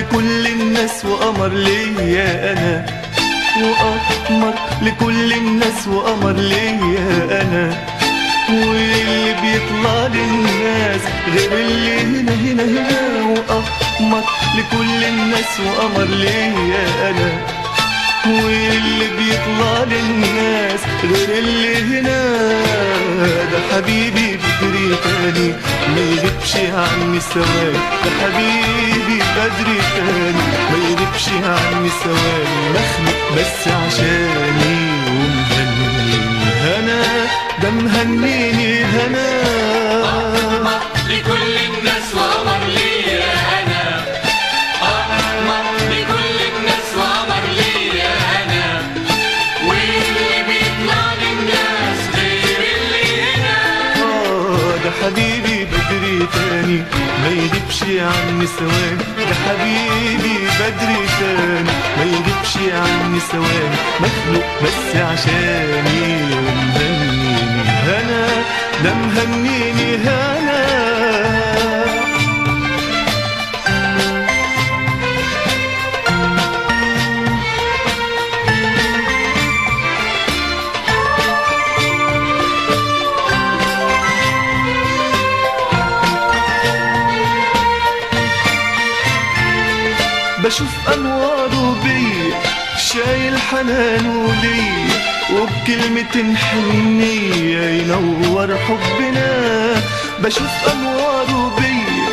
لكل الناس وقمر ليا انا، وقمر لكل الناس وقمر ليا انا، واللي بيطلع للناس غير اللي هنا هنا هنا. وقمر لكل الناس وقمر ليا انا، واللي بيطلع للناس غير اللي هنا. ده حبيبي بدري تاني ما يغيبش عني ثواني، ده حبيبي بدري تاني ما يغيبش عني ثواني. مخلوق بس عشاني ومهنيني هنا، ده مهنيني هنا. لكل الناس وقمر ليا انا، قمر لكل الناس وقمر ليا انا، واللي بيطلع للناس غير اللي هنا. ده حبيبي بدري تاني ما يغيبش عني ثواني، ده حبيبي بدري تاني ما يغيبش عني ثواني. مخلوق بس عشاني ومهنيني هنا، ده مهنيني هنا. بشوف أنواره بيا شايل حنانه ليا، وبكلمة حنية ينور حبنا. بشوف أنواره بيا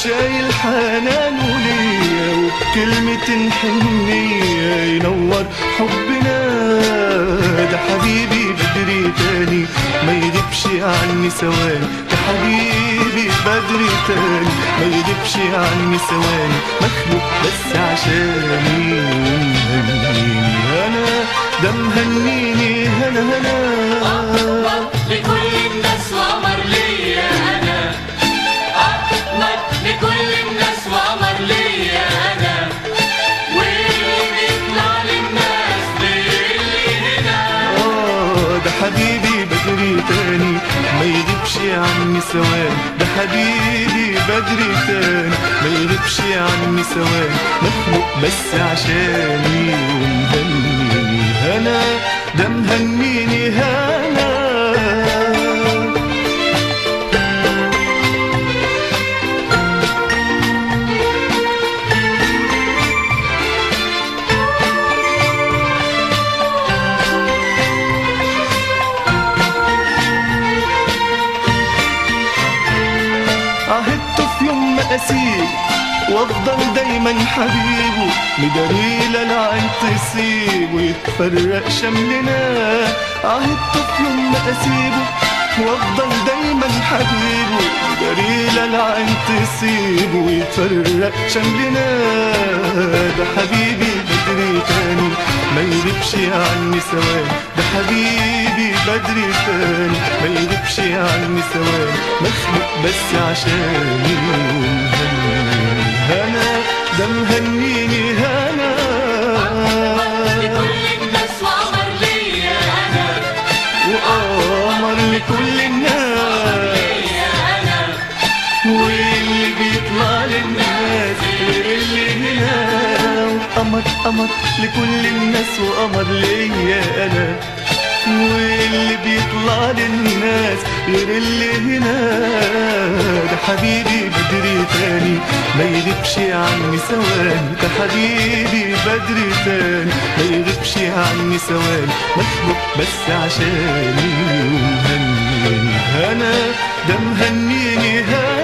شايل حنانه ليا، وبكلمة حنية ينور حبنا. ده حبيبي بدري تاني ما يغيبش عني ثواني، ده حبيبي بدري تاني ما يغيبش عني ثواني. مخلوق بس عشاني ومهنيني هنا، ده مهنيني هنا هنا. لكل الناس وقمر ليا انا، قمر لكل الناس وقمر ليا انا، واللي بيطلع للناس غير اللي هنا. ده حبيبي بدري تاني ما يغيبش عني ثواني، ده حبيبي بدري تاني ما يغيبش عني ثواني. مخلوق بس عشاني ومهنيني هنا، ده مهنيني هنا. عهدت في يوم ما أسيب وافضل دايما حبيبه، مداريل العين تسيب ويتفرق شملنا. عهدت في يوم ما أسيبه وافضل دايما حبيبه، مداريل العين تسيب ويتفرق شملنا. ده حبيبي بدري تاني ما يغيبش عني ثواني، ده حبيبي بدري تاني ما يغيبش عني ثواني. مخلوق بس عشاني ومهنيني هنا، ده مهنيني هنا. لكل الناس وقمر ليا انا، وقمر لكل الناس ليا انا، واللي بيطلع للناس غير اللي هنا. وقمر قمر لكل الناس وقمر ليا انا، واللي بيطلع للناس غير اللي هنا. ده حبيبي بدري تاني ما يغيبش عني ثواني، ده حبيبي بدري تاني ما يغيبش عني ثواني. مخلوق بس عشاني ومهنيني هنا، ده مهنيني هنا.